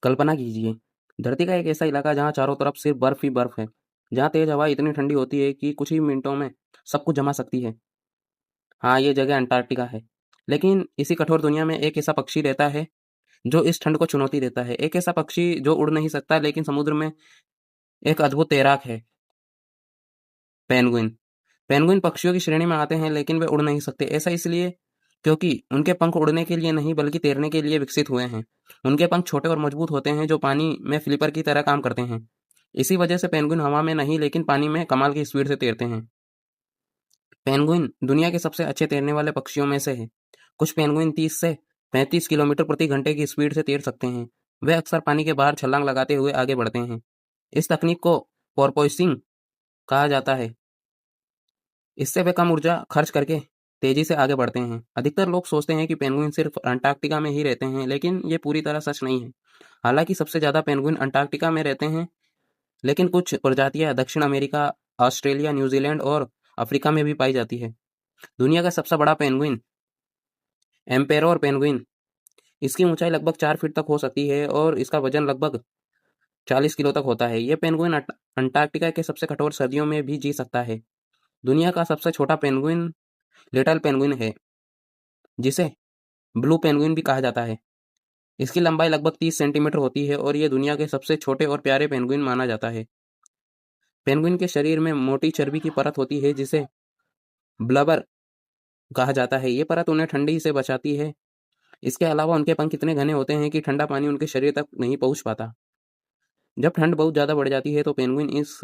कल्पना कीजिए, धरती का एक ऐसा इलाका जहाँ चारों तरफ सिर्फ बर्फ ही बर्फ है, जहाँ तेज हवा इतनी ठंडी होती है कि कुछ ही मिनटों में सब कुछ जमा सकती है। हाँ, ये जगह अंटार्कटिका है। लेकिन इसी कठोर दुनिया में एक ऐसा पक्षी रहता है जो इस ठंड को चुनौती देता है। एक ऐसा पक्षी जो उड़ नहीं सकता लेकिन समुद्र में एक अद्भुत तैराक है, पेंगुइन। पेंगुइन पक्षियों की श्रेणी में आते हैं लेकिन वे उड़ नहीं सकते। ऐसा इसलिए क्योंकि उनके पंख उड़ने के लिए नहीं बल्कि तैरने के लिए विकसित हुए हैं। उनके पंख छोटे और मजबूत होते हैं जो पानी में फ्लिपर की तरह काम करते हैं। इसी वजह से पेंगुइन हवा में नहीं लेकिन पानी में कमाल की स्पीड से तैरते हैं। पेंगुइन दुनिया के सबसे अच्छे तैरने वाले पक्षियों में से है। कुछ पेंगुइन 30 से 35 किलोमीटर प्रति घंटे की स्पीड से तैर सकते हैं। वे अक्सर पानी के बाहर छलांग लगाते हुए आगे बढ़ते हैं। इस तकनीक को पोर्पोइसिंग कहा जाता है। इससे वे कम ऊर्जा खर्च करके तेजी से आगे बढ़ते हैं। अधिकतर लोग सोचते हैं कि पेंगुइन सिर्फ अंटार्कटिका में ही रहते हैं, लेकिन ये पूरी तरह सच नहीं है। हालांकि सबसे ज़्यादा पेंगुइन अंटार्कटिका में रहते हैं, लेकिन कुछ प्रजातियां दक्षिण अमेरिका, ऑस्ट्रेलिया, न्यूजीलैंड और अफ्रीका में भी पाई जाती है। दुनिया का सबसे बड़ा पेंगुइन एम्पेरोर पेंगुइन, इसकी ऊंचाई लगभग 4 फीट तक हो सकती है और इसका वजन लगभग 40 किलो तक होता है। यह पेंगुइन अंटार्कटिका के सबसे कठोर सर्दियों में भी जी सकता है। दुनिया का सबसे छोटा पेंगुइन लिटिल पेंगुइन है, जिसे ब्लू पेंगुइन भी कहा जाता है। इसकी लंबाई लगभग 30 सेंटीमीटर होती है और यह दुनिया के सबसे छोटे और प्यारे पेंगुइन माना जाता है। पेंगुइन के शरीर में मोटी चर्बी की परत होती है जिसे ब्लबर कहा जाता है। ये परत उन्हें ठंडी से बचाती है। इसके अलावा उनके पंख इतने घने होते हैं कि ठंडा पानी उनके शरीर तक नहीं पहुंच पाता। जब ठंड बहुत ज़्यादा बढ़ जाती है तो पेंगुइन इस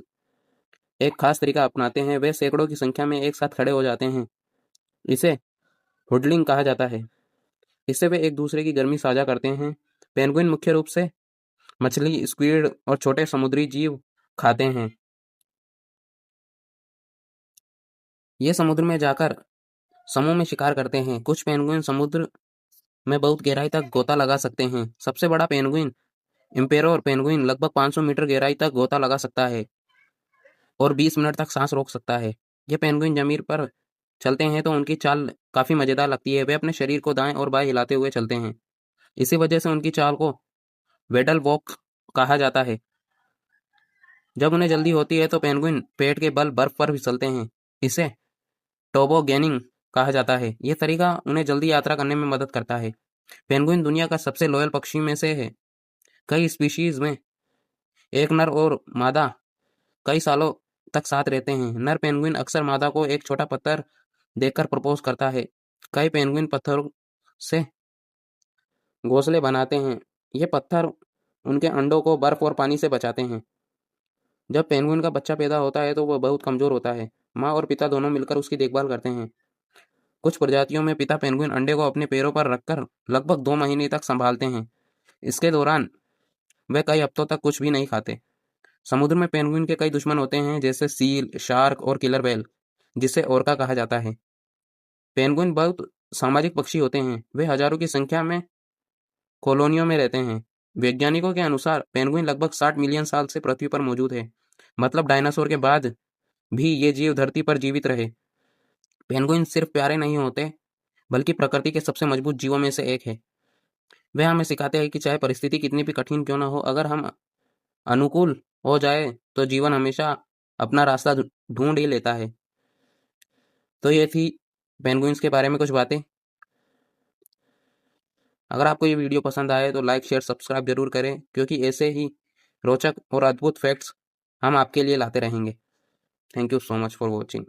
एक खास तरीका अपनाते हैं। वे सैकड़ों की संख्या में एक साथ खड़े हो जाते हैं। इसे हुडलिंग कहा जाता है। इससे वे एक दूसरे की गर्मी साझा करते हैं। पेंगुइन मुख्य रूप से मछली, स्क्विड और छोटे समुद्री जीव खाते हैं। ये समुद्र में जाकर समूह में शिकार करते हैं। कुछ पेंगुइन समुद्र में बहुत गहराई तक गोता लगा सकते हैं। सबसे बड़ा पेंगुइन इम्पेरोर पेंगुइन लगभग 500 मीटर गहराई तक गोता लगा सकता है और 20 मिनट तक सांस रोक सकता है। ये पेंगुइन जमीन पर चलते हैं तो उनकी चाल काफी मजेदार लगती है। वे अपने शरीर को दाएं और बाएं हिलाते हुए चलते हैं। इसी वजह से उनकी चाल को वेडल वॉक कहा जाता है। जब उन्हें जल्दी होती है तो पेंगुइन पेट के बल बर्फ पर फिसलते हैं। इसे टोबोगैनिंग कहा जाता है। यह तरीका उन्हें जल्दी यात्रा करने में मदद करता है। पेंगुइन दुनिया का सबसे लॉयल पक्षी में से है। कई स्पीशीज में एक नर और मादा कई सालों तक साथ रहते हैं। नर पेंगुइन अक्सर मादा को एक छोटा पत्थर देकर प्रपोज करता है। कई पेंगुइन पत्थरों से घोंसले बनाते हैं। ये पत्थर उनके अंडों को बर्फ और पानी से बचाते हैं। जब पेंगुइन का बच्चा पैदा होता है तो वह बहुत कमजोर होता है। माँ और पिता दोनों मिलकर उसकी देखभाल करते हैं। कुछ प्रजातियों में पिता पेंगुइन अंडे को अपने पैरों पर रखकर लगभग 2 महीने तक संभालते हैं। इसके दौरान वे कई हफ्तों तक कुछ भी नहीं खाते। समुद्र में पेंगुइन के कई दुश्मन होते हैं जैसे सील, शार्क और किलर व्हेल, जिसे ओरका कहा जाता है। पेंगुइन बहुत सामाजिक पक्षी होते हैं। वे हजारों की संख्या में कॉलोनियों में रहते हैं। वैज्ञानिकों के अनुसार पेंगुइन लगभग 60 मिलियन साल से पृथ्वी पर मौजूद है। मतलब डायनासोर के बाद भी ये जीव धरती पर जीवित रहे। पेंगुइन सिर्फ प्यारे नहीं होते बल्कि प्रकृति के सबसे मजबूत जीवों में से एक है। वे हमें सिखाते हैं कि चाहे परिस्थिति कितनी भी कठिन क्यों ना हो, अगर हम अनुकूल हो जाए तो जीवन हमेशा अपना रास्ता ढूंढ ही लेता है। तो ये थी पेंगुइन्स के बारे में कुछ बातें। अगर आपको ये वीडियो पसंद आए तो लाइक, शेयर, सब्सक्राइब जरूर करें, क्योंकि ऐसे ही रोचक और अद्भुत फैक्ट्स हम आपके लिए लाते रहेंगे। Thank you so much for watching.